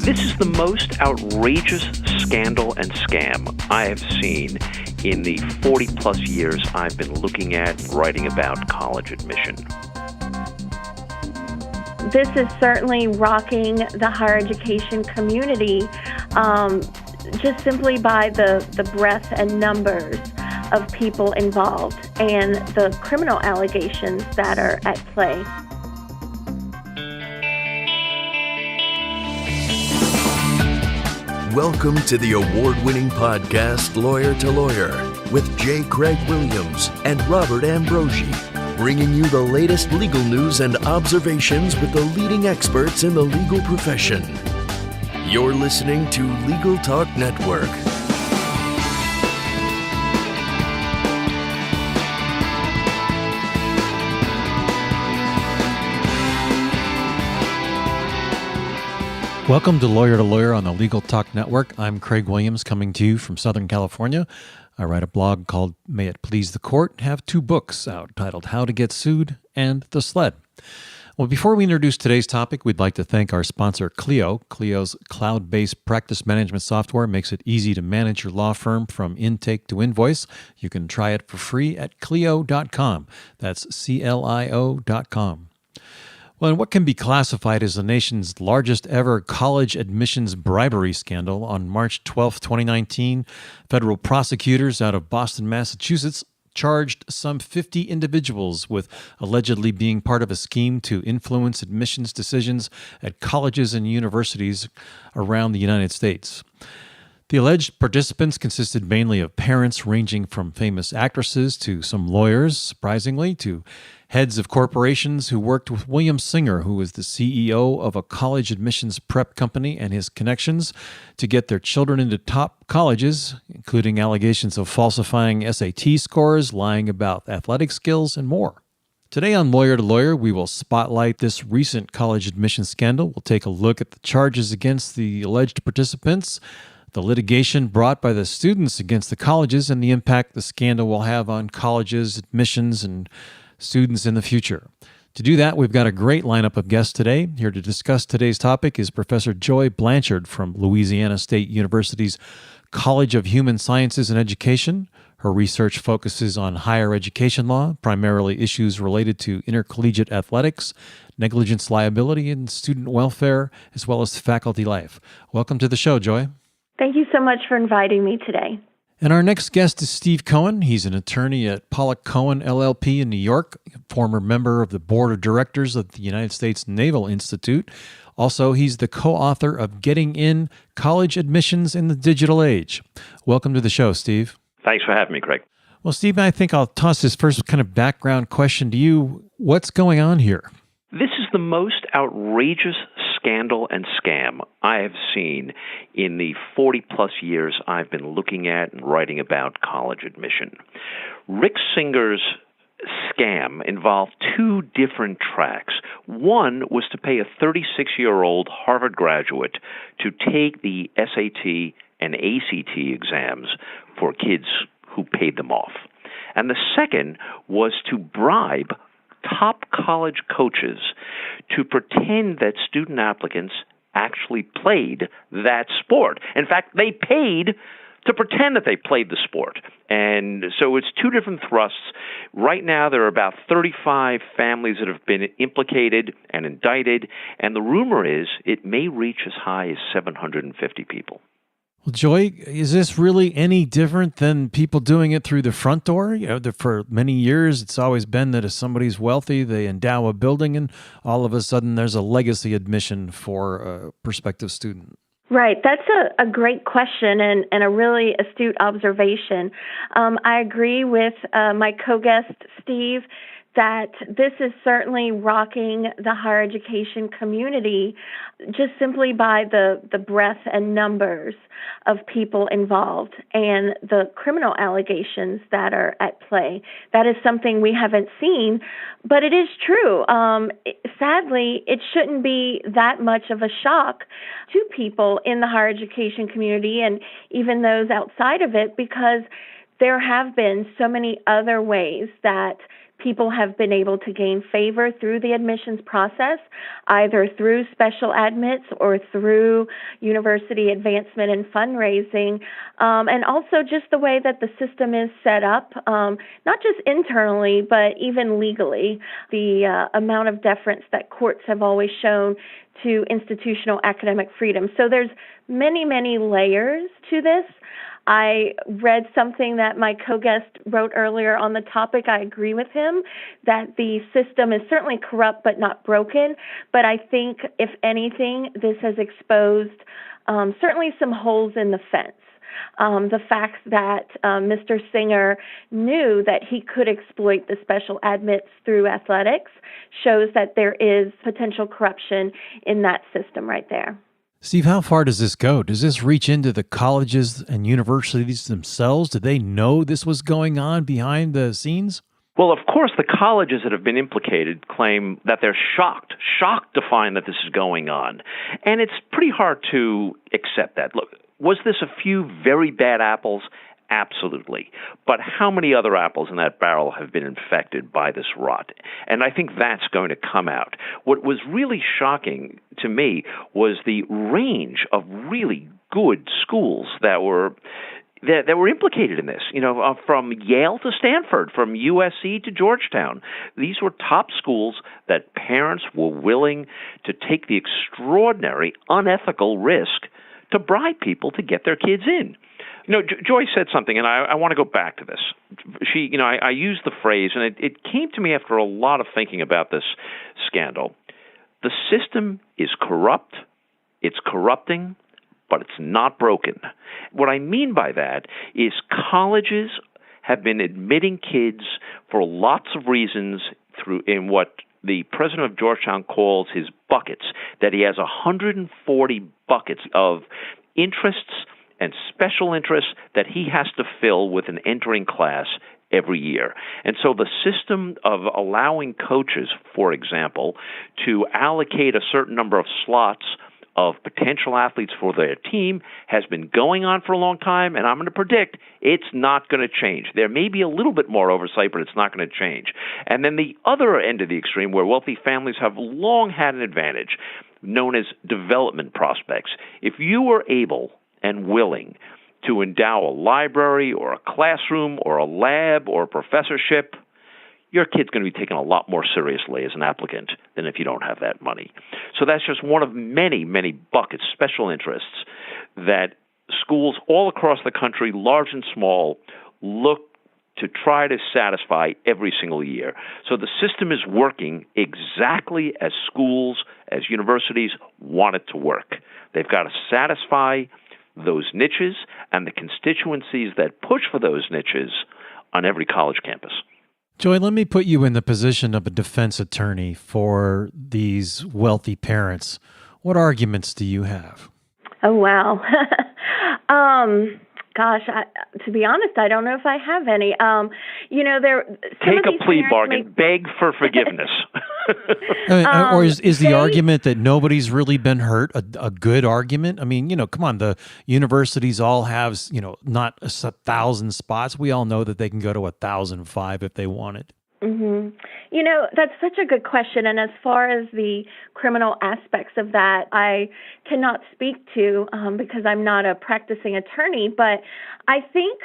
This is the most outrageous scandal and scam I have seen in the 40-plus years I've been looking at and writing about college admission. This is certainly rocking the higher education community, just simply by the breadth and numbers of people involved and the criminal allegations that are at play. Welcome to the award-winning podcast, Lawyer to Lawyer, with J. Craig Williams and Robert Ambrogi, bringing you the latest legal news and observations with the leading experts in the legal profession. You're listening to Legal Talk Network. Welcome to Lawyer on the Legal Talk Network. I'm Craig Williams, coming to you from Southern California. I write a blog called May It Please the Court, have two books out titled How to Get Sued and The Sled. Well, before we introduce today's topic, we'd like to thank our sponsor, Clio. Clio's cloud-based practice management software makes it easy to manage your law firm from intake to invoice. You can try it for free at Clio.com. That's CLIO.com. Well, and what can be classified as the nation's largest ever college admissions bribery scandal, on March 12, 2019, federal prosecutors out of Boston, Massachusetts, charged some 50 individuals with allegedly being part of a scheme to influence admissions decisions at colleges and universities around the United States. The alleged participants consisted mainly of parents ranging from famous actresses to some lawyers, surprisingly, to heads of corporations who worked with William Singer, who was the CEO of a college admissions prep company, and his connections to get their children into top colleges, including allegations of falsifying SAT scores, lying about athletic skills, and more. Today on Lawyer to Lawyer, we will spotlight this recent college admissions scandal. We'll take a look at the charges against the alleged participants, the litigation brought by the students against the colleges, and the impact the scandal will have on colleges, admissions, and students in the future. To do that, we've got a great lineup of guests today. Here to discuss today's topic is Professor Joy Blanchard from Louisiana State University's College of Human Sciences and Education. Her research focuses on higher education law, primarily issues related to intercollegiate athletics, negligence liability, and student welfare, as well as faculty life. Welcome to the show, Joy. Thank you so much for inviting me today. And our next guest is Steve Cohen. He's an attorney at Pollock Cohen LLP in New York, a former member of the board of directors of the United States Naval Institute. Also, he's the co-author of Getting In: College Admissions in the Digital Age. Welcome to the show, Steve. Thanks for having me, Craig. Well, Steve, I think I'll toss this first kind of background question to you. What's going on here? This is the most outrageous scandal and scam I have seen in the 40-plus years I've been looking at and writing about college admission. Rick Singer's scam involved two different tracks. One was to pay a 36-year-old Harvard graduate to take the SAT and ACT exams for kids who paid them off. And the second was to bribe top college coaches to pretend that student applicants actually played that sport. In fact, they paid to pretend that they played the sport. And so it's two different thrusts. Right now, there are about 35 families that have been implicated and indicted, and the rumor is it may reach as high as 750 people. Well, Joy, is this really any different than people doing it through the front door? You know, for many years, it's always been that if somebody's wealthy, they endow a building, and all of a sudden there's a legacy admission for a prospective student. Right. That's a great question and a really astute observation. I agree with my co-guest, Steve, that this is certainly rocking the higher education community just simply by the breadth and numbers of people involved and the criminal allegations that are at play. That is something we haven't seen, but it is true. Sadly, it shouldn't be that much of a shock to people in the higher education community and even those outside of it, because there have been so many other ways that people have been able to gain favor through the admissions process, either through special admits or through university advancement and fundraising, and also just the way that the system is set up, not just internally, but even legally, the amount of deference that courts have always shown to institutional academic freedom. So there's many, many layers to this. I read something that my co-guest wrote earlier on the topic. I agree with him that the system is certainly corrupt but not broken. But I think, if anything, this has exposed certainly some holes in the fence. The fact that Mr. Singer knew that he could exploit the special admits through athletics shows that there is potential corruption in that system right there. Steve, how far does this go? Does this reach into the colleges and universities themselves? Did they know this was going on behind the scenes? Well, of course, the colleges that have been implicated claim that they're shocked to find that this is going on. And it's pretty hard to accept that. Look, was this a few very bad apples? Absolutely. But how many other apples in that barrel have been infected by this rot? And I think that's going to come out. What was really shocking to me was the range of really good schools that were implicated in this, from Yale to Stanford, from USC to Georgetown. These were top schools that parents were willing to take the extraordinary, unethical risk to bribe people to get their kids in. Joy said something, and I want to go back to this. I used the phrase, and it came to me after a lot of thinking about this scandal. The system is corrupt, it's corrupting, but it's not broken. What I mean by that is colleges have been admitting kids for lots of reasons in what the president of Georgetown calls his buckets, that he has 140 buckets of interests and special interests that he has to fill with an entering class every year. And so the system of allowing coaches, for example, to allocate a certain number of slots of potential athletes for their team has been going on for a long time, and I'm going to predict it's not going to change. There may be a little bit more oversight, but it's not going to change. And then the other end of the extreme, where wealthy families have long had an advantage, known as development prospects. If you were able and willing to endow a library or a classroom or a lab or a professorship, your kid's going to be taken a lot more seriously as an applicant than if you don't have that money. So that's just one of many, many buckets, special interests, that schools all across the country, large and small, look to try to satisfy every single year. So the system is working exactly as schools, as universities want it to work. They've got to satisfy those niches and the constituencies that push for those niches on every college campus. Joy, let me put you in the position of a defense attorney for these wealthy parents. What arguments do you have? Oh, wow. To be honest, I don't know if I have any. Take a plea bargain, beg for forgiveness. Or is the argument that nobody's really been hurt a good argument? I mean, come on, the universities all have, not 1,000 spots. We all know that they can go to 1,005 if they wanted. Mm-hmm. That's such a good question. And as far as the criminal aspects of that, I cannot speak to because I'm not a practicing attorney. But I think,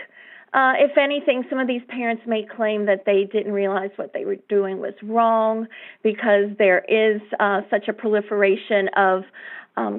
if anything, some of these parents may claim that they didn't realize what they were doing was wrong because there is such a proliferation of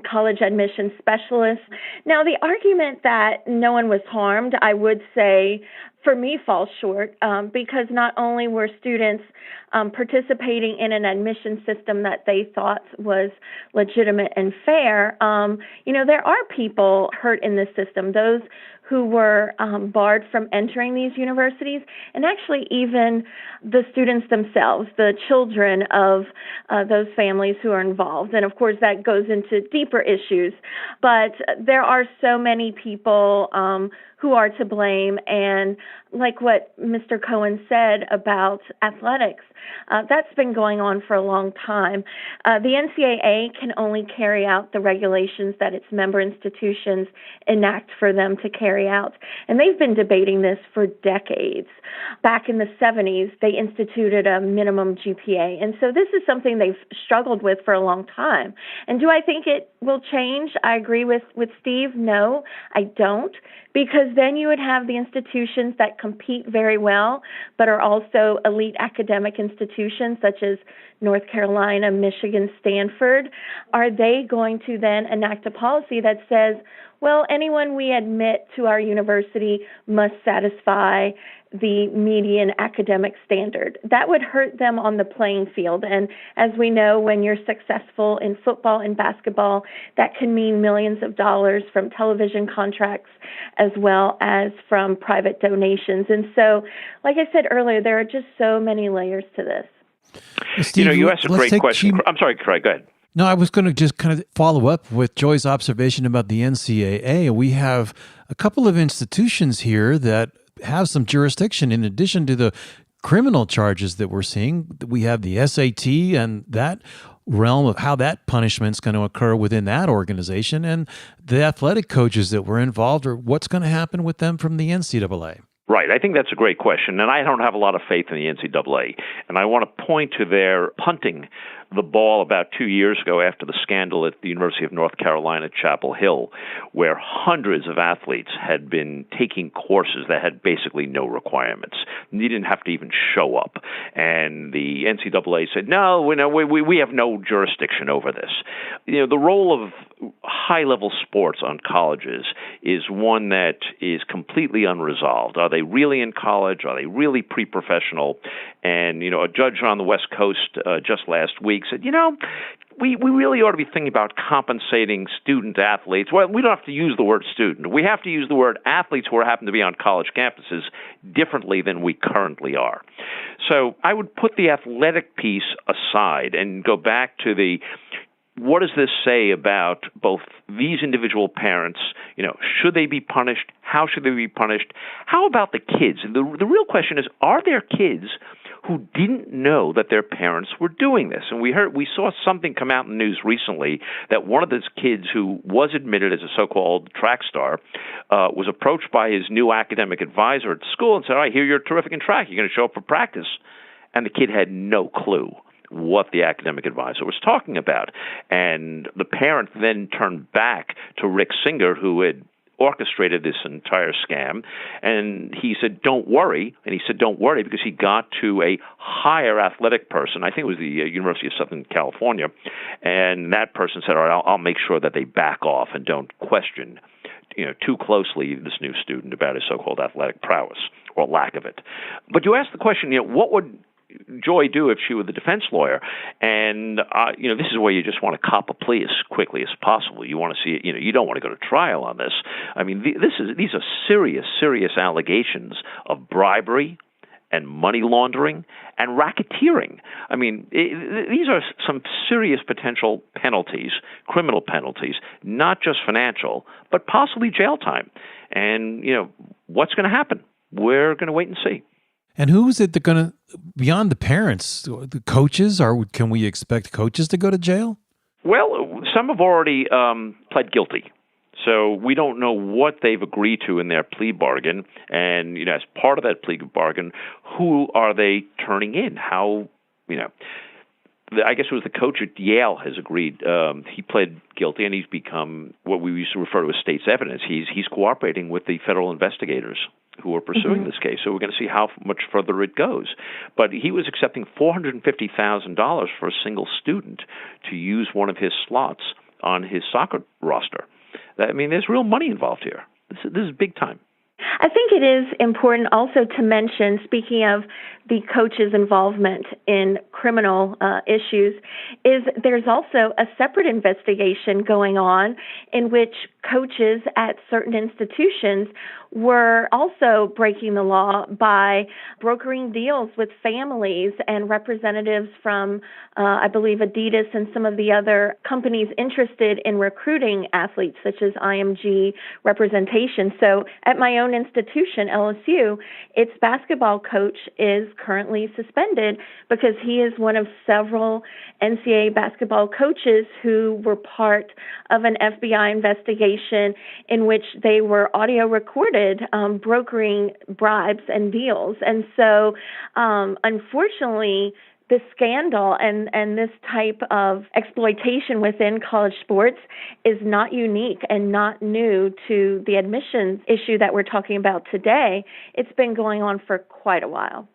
college admission specialists. Now, the argument that no one was harmed, I would say, for me, falls short because not only were students participating in an admission system that they thought was legitimate and fair, there are people hurt in this system, those who were barred from entering these universities, and actually even the students themselves, the children of those families who are involved. And of course, that goes into deeper issues. But there are so many people who are to blame, and like what Mr. Cohen said about athletics, that's been going on for a long time. The NCAA can only carry out the regulations that its member institutions enact for them to carry out. And they've been debating this for decades. Back in the 70s, they instituted a minimum GPA. And so this is something they've struggled with for a long time. And do I think it will change? I agree with Steve. No, I don't. Because then you would have the institutions that compete very well, but are also elite academic institutions such as North Carolina, Michigan, Stanford. Are they going to then enact a policy that says, well, anyone we admit to our university must satisfy the median academic standard? That would hurt them on the playing field. And as we know, when you're successful in football and basketball, that can mean millions of dollars from television contracts as well as from private donations. And so, like I said earlier, there are just so many layers to this. Steve, you asked a great question. I'm sorry, Craig, go ahead. No, I was going to just kind of follow up with Joy's observation about the NCAA. We have a couple of institutions here that have some jurisdiction in addition to the criminal charges that we're seeing. We have the SAT and that realm of how that punishment's going to occur within that organization, and the athletic coaches that were involved, or what's going to happen with them from the NCAA. Right. I think that's a great question, and I don't have a lot of faith in the NCAA. And I want to point to their punting the ball about 2 years ago after the scandal at the University of North Carolina, Chapel Hill, where hundreds of athletes had been taking courses that had basically no requirements. You didn't have to even show up. And the NCAA said, no, we have no jurisdiction over this. The role of high-level sports on colleges is one that is completely unresolved. Are they really in college? Are they really pre-professional? And, a judge on the West Coast just last week said, we really ought to be thinking about compensating student athletes. Well, we don't have to use the word student. We have to use the word athletes who happen to be on college campuses differently than we currently are. So I would put the athletic piece aside and go back to what does this say about both these individual parents? Should they be punished? How should they be punished? How about the kids? The real question is, are there kids who didn't know that their parents were doing this? And we saw something come out in the news recently that one of those kids who was admitted as a so-called track star was approached by his new academic advisor at school and said, I hear you're terrific in track. You're going to show up for practice. And the kid had no clue what the academic advisor was talking about. And the parent then turned back to Rick Singer, who had orchestrated this entire scam, and he said, don't worry. And he said, don't worry, because he got to a higher athletic person. I think it was the University of Southern California, and that person said, all right, I'll make sure that they back off and don't question too closely this new student about his so-called athletic prowess or lack of it. But you asked the question, what would Joy do if she were the defense lawyer? And, this is where you just want to cop a plea as quickly as possible. You want to see it, you don't want to go to trial on this. I mean, these are serious, serious allegations of bribery and money laundering and racketeering. I mean, these are some serious potential penalties, criminal penalties, not just financial, but possibly jail time. And, what's going to happen? We're going to wait and see. And who is it that going to, beyond the parents, the coaches, or can we expect coaches to go to jail? Well, some have already pled guilty. So we don't know what they've agreed to in their plea bargain. And, as part of that plea bargain, who are they turning in? How, I guess it was the coach at Yale has agreed. He pled guilty, and he's become what we used to refer to as state's evidence. He's cooperating with the federal investigators who are pursuing this case. So we're going to see how much further it goes. But he was accepting $450,000 for a single student to use one of his slots on his soccer roster. There's real money involved here. This is big time. I think it is important also to mention, speaking of the coach's involvement in criminal issues, is there's also a separate investigation going on in which coaches at certain institutions were also breaking the law by brokering deals with families and representatives from, I believe, Adidas and some of the other companies interested in recruiting athletes, such as IMG representation. So at my own own institution, LSU, its basketball coach is currently suspended because he is one of several NCAA basketball coaches who were part of an FBI investigation in which they were audio recorded brokering bribes and deals. And so, unfortunately, the scandal and this type of exploitation within college sports is not unique and not new to the admissions issue that we're talking about today. It's been going on for quite a while.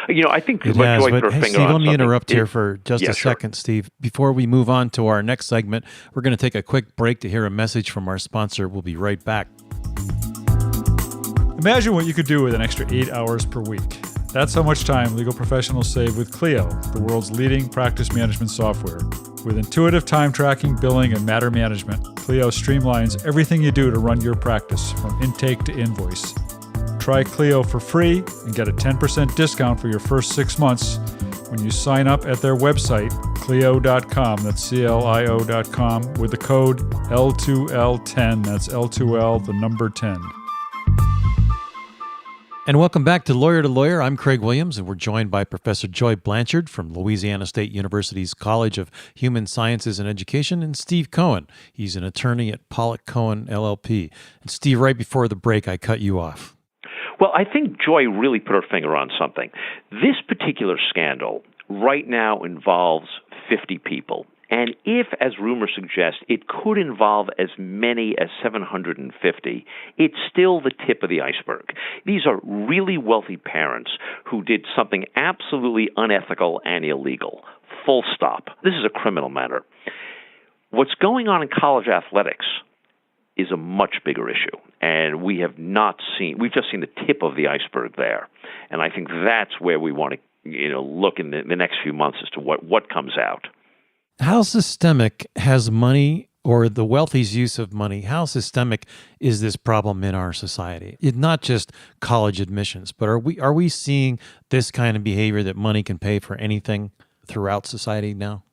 I think it has, but hey, Steve, let me interrupt here for just a second, Steve. Before we move on to our next segment, we're going to take a quick break to hear a message from our sponsor. We'll be right back. Imagine what you could do with an extra 8 hours per week. That's how much time legal professionals save with Clio, the world's leading practice management software. With intuitive time tracking, billing, and matter management, Clio streamlines everything you do to run your practice, from intake to invoice. Try Clio for free and get a 10% discount for your first 6 months when you sign up at their website, Clio.com, that's CLIO.com, with the code L2L10, that's L2L, the number 10. And welcome back to Lawyer. I'm Craig Williams, and we're joined by Professor Joy Blanchard from Louisiana State University's College of Human Sciences and Education, and Steve Cohen. He's an attorney at Pollock Cohen LLP. And Steve, right before the break, I cut you off. Well, I think Joy really put her finger on something. This particular scandal right now involves 50 people. And if, as rumors suggest, it could involve as many as 750, it's still the tip of the iceberg. These are really wealthy parents who did something absolutely unethical and illegal. Full stop. This is a criminal matter. What's going on in college athletics is a much bigger issue, and we've just seen the tip of the iceberg there. And I think that's where we want to look in the next few months as to what comes out. How systemic has money, or the wealthy's use of money, how systemic is this problem in our society? It's not just college admissions, but are we seeing this kind of behavior that money can pay for anything throughout society now?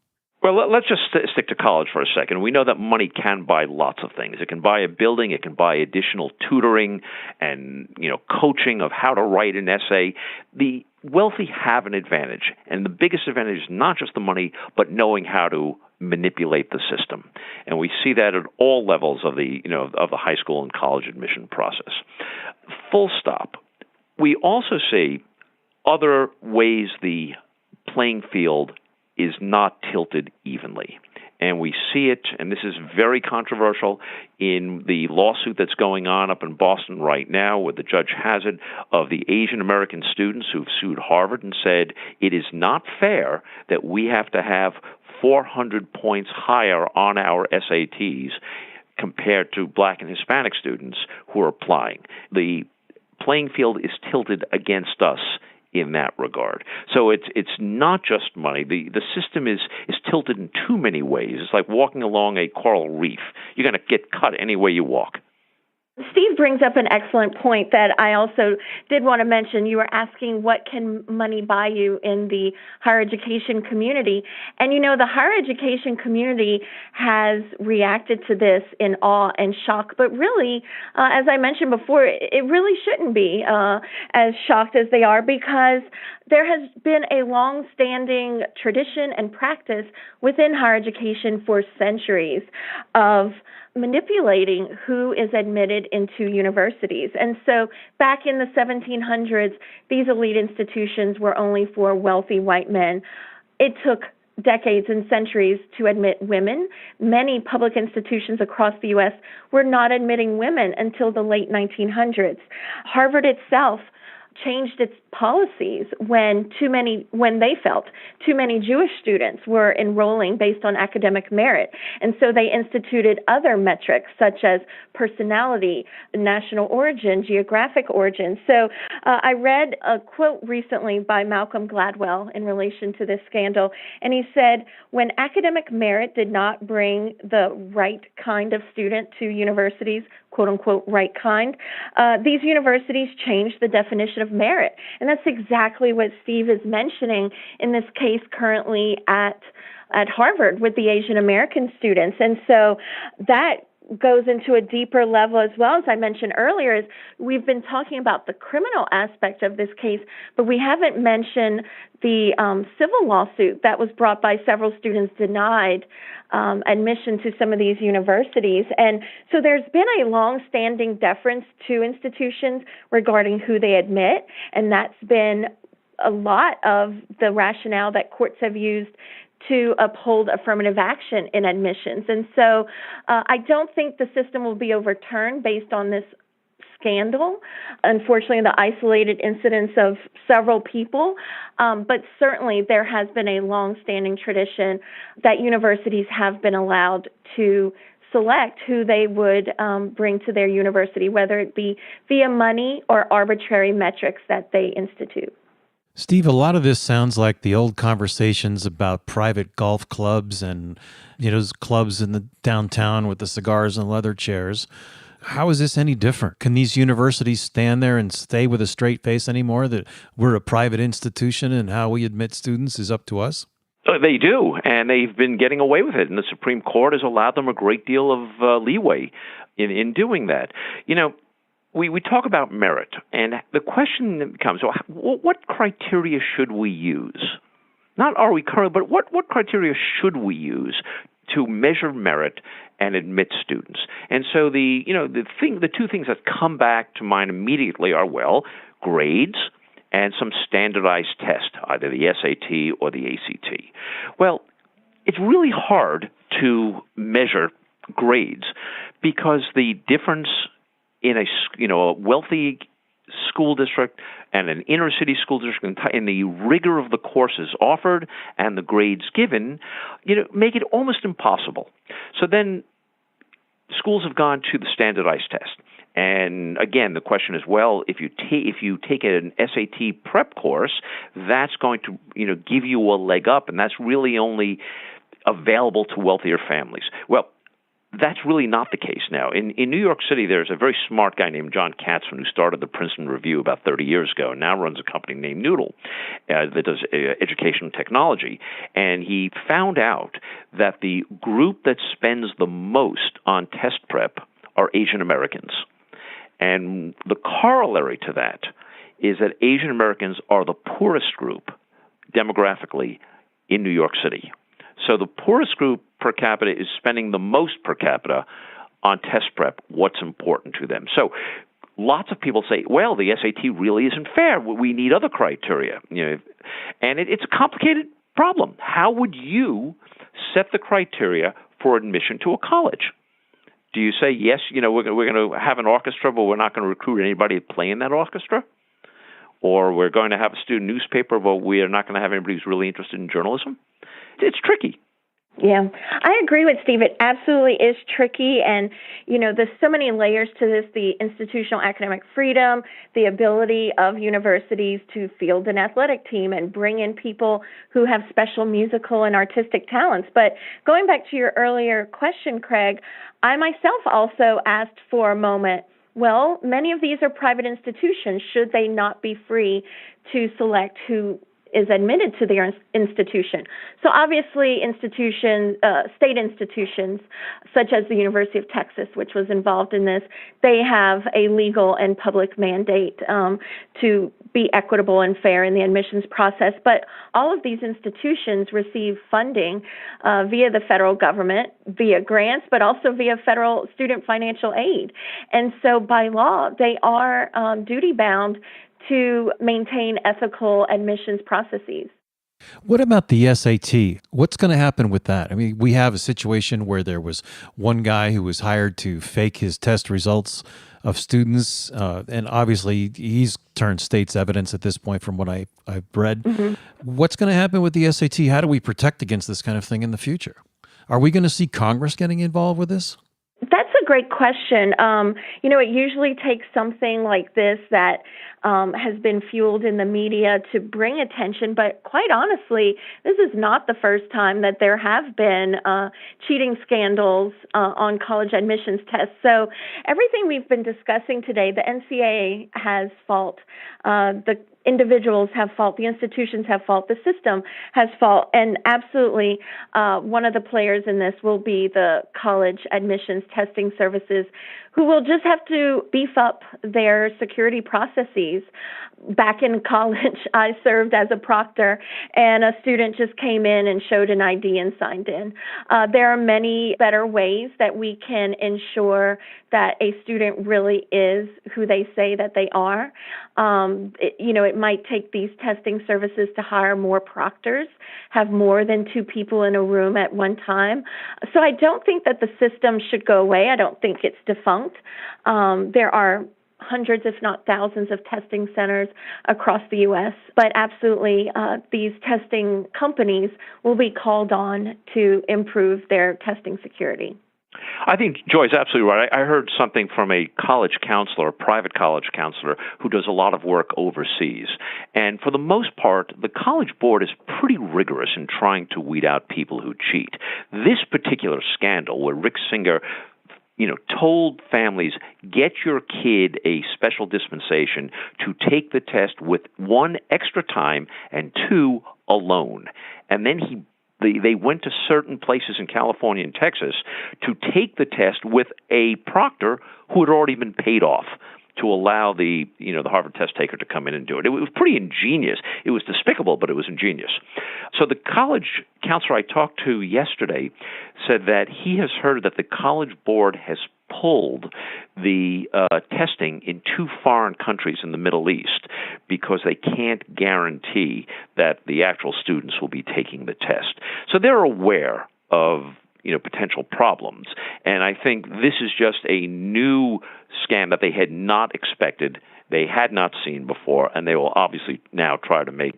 Well, let's just stick to college for a second. We know that money can buy lots of things. It can buy a building. It can buy additional tutoring and, coaching of how to write an essay. The wealthy have an advantage, and the biggest advantage is not just the money, but knowing how to manipulate the system. And we see that at all levels of the high school and college admission process. Full stop. We also see other ways the playing field is not tilted evenly. And we see it, and this is very controversial, in the lawsuit that's going on up in Boston right now, where the judge has it, of the Asian American students who've sued Harvard and said it is not fair that we have to have 400 points higher on our SATs compared to Black and Hispanic students who are applying. The playing field is tilted against us in that regard. So it's not just money. The system is tilted in too many ways. It's like walking along a coral reef. You're going to get cut any way you walk. Steve brings up an excellent point that I also did want to mention. You were asking what can money buy you in the higher education community. And the higher education community has reacted to this in awe and shock. But really, as I mentioned before, it really shouldn't be as shocked as they are, because there has been a long-standing tradition and practice within higher education for centuries of manipulating who is admitted into universities. And so back in the 1700s, these elite institutions were only for wealthy white men. It took decades and centuries to admit women. Many public institutions across the U.S. were not admitting women until the late 1900s. Harvard itself changed its policies when they felt too many Jewish students were enrolling based on academic merit. And so they instituted other metrics such as personality, national origin, geographic origin. So I read a quote recently by Malcolm Gladwell in relation to this scandal, and he said, when academic merit did not bring the right kind of student to universities, quote unquote, right kind, these universities changed the definition of merit. And that's exactly what Steve is mentioning in this case currently at Harvard with the Asian American students. And so that goes into a deeper level as well, as I mentioned earlier, is we've been talking about the criminal aspect of this case, but we haven't mentioned the civil lawsuit that was brought by several students denied admission to some of these universities. And so there's been a long-standing deference to institutions regarding who they admit, and that's been a lot of the rationale that courts have used to uphold affirmative action in admissions. And so I don't think the system will be overturned based on this scandal. Unfortunately, the isolated incidents of several people, but certainly there has been a long-standing tradition that universities have been allowed to select who they would bring to their university, whether it be via money or arbitrary metrics that they institute. Steve, a lot of this sounds like the old conversations about private golf clubs and, those clubs in the downtown with the cigars and leather chairs. How is this any different? Can these universities stand there and stay with a straight face anymore that we're a private institution and how we admit students is up to us? They do, and they've been getting away with it, and the Supreme Court has allowed them a great deal of leeway in doing that. We talk about merit, and the question comes, what criteria should we use? Not are we current, but what criteria should we use to measure merit and admit students? And so the two things that come back to mind immediately are, grades and some standardized test, either the SAT or the ACT. Well, it's really hard to measure grades because the difference in a wealthy school district and an inner city school district, in the rigor of the courses offered and the grades given, make it almost impossible. So then schools have gone to the standardized test. And again, the question is, if you take an SAT prep course, that's going to give you a leg up, and that's really only available to wealthier families. Well, that's really not the case now. In New York City, there's a very smart guy named John Katzman who started the Princeton Review about 30 years ago and now runs a company named Noodle that does educational technology. And he found out that the group that spends the most on test prep are Asian Americans. And the corollary to that is that Asian Americans are the poorest group demographically in New York City. So the poorest group per capita is spending the most per capita on test prep, what's important to them. So lots of people say, the SAT really isn't fair. We need other criteria. And it's a complicated problem. How would you set the criteria for admission to a college? Do you say, yes, we're going to have an orchestra, but we're not going to recruit anybody to play in that orchestra? Or we're going to have a student newspaper, but we are not going to have anybody who's really interested in journalism? It's tricky. Yeah, I agree with Steve. It absolutely is tricky. And, there's so many layers to this, the institutional academic freedom, the ability of universities to field an athletic team and bring in people who have special musical and artistic talents. But going back to your earlier question, Craig, I myself also asked for a moment, many of these are private institutions. Should they not be free to select who is admitted to their institution? So obviously state institutions, such as the University of Texas, which was involved in this, they have a legal and public mandate to be equitable and fair in the admissions process. But all of these institutions receive funding via the federal government, via grants, but also via federal student financial aid. And so by law, they are duty-bound to maintain ethical admissions processes. What about the SAT? What's going to happen with that? I mean, we have a situation where there was one guy who was hired to fake his test results of students, and obviously he's turned state's evidence at this point from what I've read. Mm-hmm. What's going to happen with the SAT? How do we protect against this kind of thing in the future? Are we going to see Congress getting involved with this? That's a great question. It usually takes something like this that has been fueled in the media to bring attention. But quite honestly, this is not the first time that there have been cheating scandals on college admissions tests. So everything we've been discussing today, the NCAA has fault. The individuals have fault, the institutions have fault, the system has fault. And absolutely, one of the players in this will be the college admissions testing services, who will just have to beef up their security processes. Back in college, I served as a proctor, and a student just came in and showed an ID and signed in. There are many better ways that we can ensure that a student really is who they say that they are. It might take these testing services to hire more proctors, have more than 2 people in a room at one time. So I don't think that the system should go away. I don't think it's defunct. There are hundreds, if not thousands, of testing centers across the U.S. But absolutely, these testing companies will be called on to improve their testing security. I think Joy's absolutely right. I heard something from a college counselor, a private college counselor, who does a lot of work overseas. And for the most part, the College Board is pretty rigorous in trying to weed out people who cheat. This particular scandal, where Rick Singer told families, get your kid a special dispensation to take the test with 1, extra time, and 2, alone. And then they went to certain places in California and Texas to take the test with a proctor who had already been paid off to allow the Harvard test taker to come in and do it. It was pretty ingenious. It was despicable, but it was ingenious. So the college counselor I talked to yesterday said that he has heard that the College Board has pulled the testing in 2 foreign countries in the Middle East because they can't guarantee that the actual students will be taking the test. So they're aware of potential problems. And I think this is just a new scam that they had not expected, they had not seen before, and they will obviously now try to make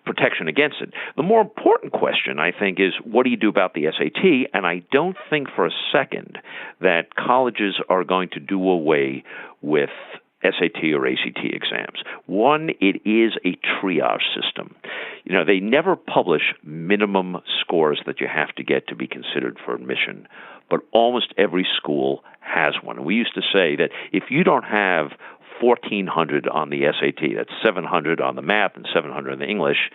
protection against it. The more important question, I think, is what do you do about the SAT? And I don't think for a second that colleges are going to do away with SAT or ACT exams. One, it is a triage system. They never publish minimum scores that you have to get to be considered for admission, but almost every school has one. And we used to say that if you don't have 1,400 on the SAT, that's 700 on the math and 700 on the English,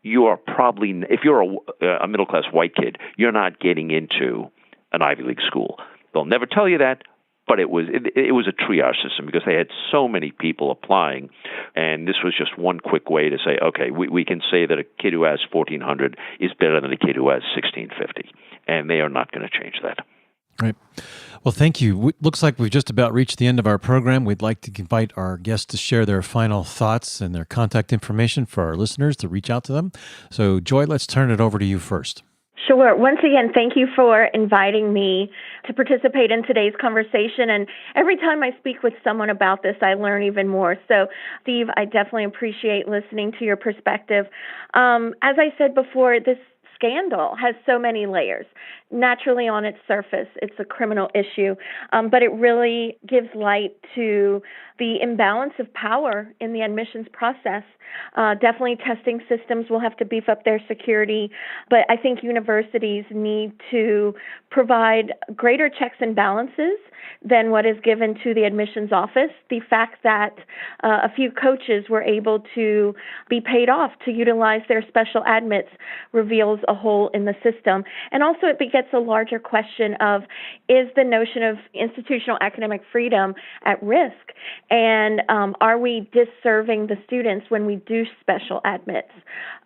you are probably, if you're a middle-class white kid, you're not getting into an Ivy League school. They'll never tell you that, but it was a triage system because they had so many people applying, and this was just one quick way to say, okay, we can say that a kid who has 1,400 is better than a kid who has 1,650, and they are not going to change that. Right. Well, thank you. Looks like we've just about reached the end of our program. We'd like to invite our guests to share their final thoughts and their contact information for our listeners to reach out to them. So, Joy, let's turn it over to you first. Sure. Once again, thank you for inviting me to participate in today's conversation. And every time I speak with someone about this, I learn even more. So, Steve, I definitely appreciate listening to your perspective. As I said before, this scandal has so many layers. Naturally, on its surface, it's a criminal issue, but it really gives light to the imbalance of power in the admissions process. Definitely testing systems will have to beef up their security, but I think universities need to provide greater checks and balances than what is given to the admissions office. The fact that a few coaches were able to be paid off to utilize their special admits reveals a hole in the system. And also it begets a larger question of, is the notion of institutional academic freedom at risk? And are we disserving the students when we do special admits,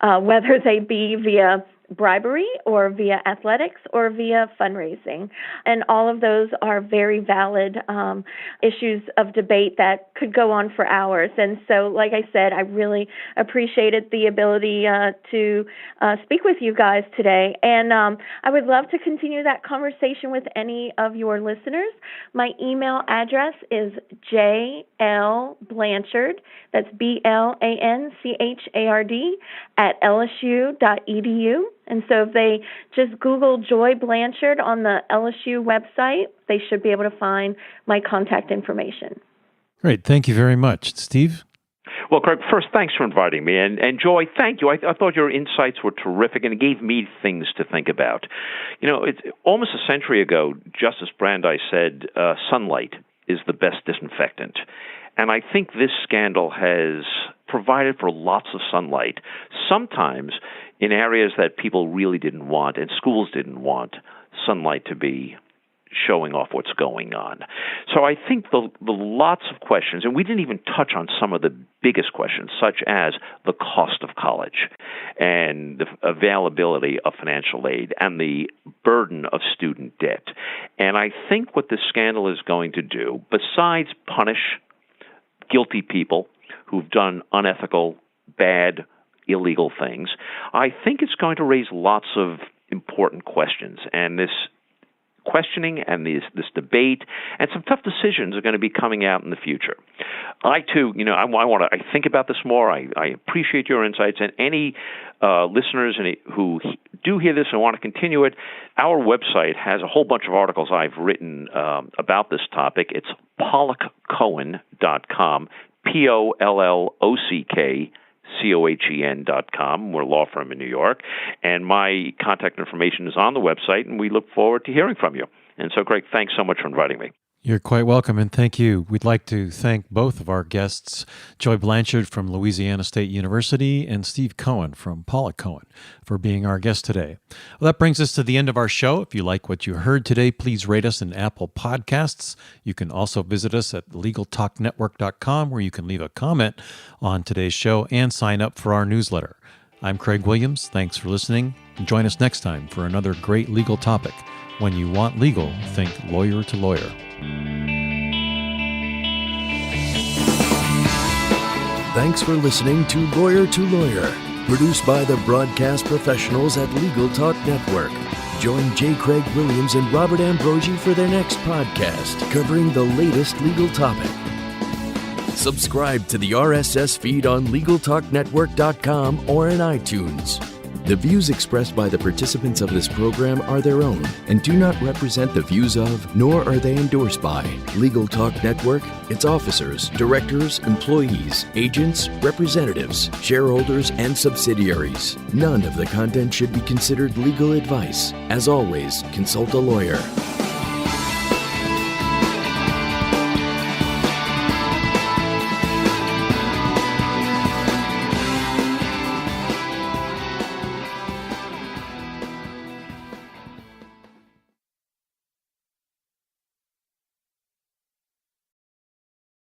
whether they be via bribery or via athletics or via fundraising? And all of those are very valid issues of debate that could go on for hours. And so, like I said, I really appreciated the ability to speak with you guys today. And I would love to continue that conversation with any of your listeners. My email address is jlblanchard, that's BLANCHARD, @lsu.edu. And so if they just Google Joy Blanchard on the LSU website, they should be able to find my contact information. Great. Thank you very much. Steve? Well, Craig, first, thanks for inviting me. And Joy, thank you. I thought your insights were terrific, and it gave me things to think about. It's almost a century ago, Justice Brandeis said, sunlight is the best disinfectant. And I think this scandal has provided for lots of sunlight, sometimes in areas that people really didn't want and schools didn't want sunlight to be showing off what's going on. So I think the lots of questions, and we didn't even touch on some of the biggest questions, such as the cost of college and the availability of financial aid and the burden of student debt. And I think what this scandal is going to do, besides punish guilty people who've done unethical, bad, illegal things, I think it's going to raise lots of important questions. And this questioning and this debate and some tough decisions are going to be coming out in the future. I too, I think about this more. I appreciate your insights, and any listeners who do hear this and want to continue it, our website has a whole bunch of articles I've written about this topic. It's PollockCohen.com, PollockCohen.com. We're a law firm in New York, and my contact information is on the website, and we look forward to hearing from you. And so, Greg, thanks so much for inviting me. You're quite welcome, and thank you. We'd like to thank both of our guests, Joy Blanchard from Louisiana State University and Steve Cohen from Pollock Cohen, for being our guest today. Well, that brings us to the end of our show. If you like what you heard today, please rate us in Apple Podcasts. You can also visit us at LegalTalkNetwork.com, where you can leave a comment on today's show and sign up for our newsletter. I'm Craig Williams. Thanks for listening. And join us next time for another great legal topic. When you want legal, think lawyer to lawyer. Thanks for listening to Lawyer, produced by the broadcast professionals at Legal Talk Network. Join J. Craig Williams and Robert Ambrogi for their next podcast covering the latest legal topic. Subscribe to the RSS feed on LegalTalkNetwork.com or in iTunes. The views expressed by the participants of this program are their own and do not represent the views of, nor are they endorsed by, Legal Talk Network, its officers, directors, employees, agents, representatives, shareholders, and subsidiaries. None of the content should be considered legal advice. As always, consult a lawyer.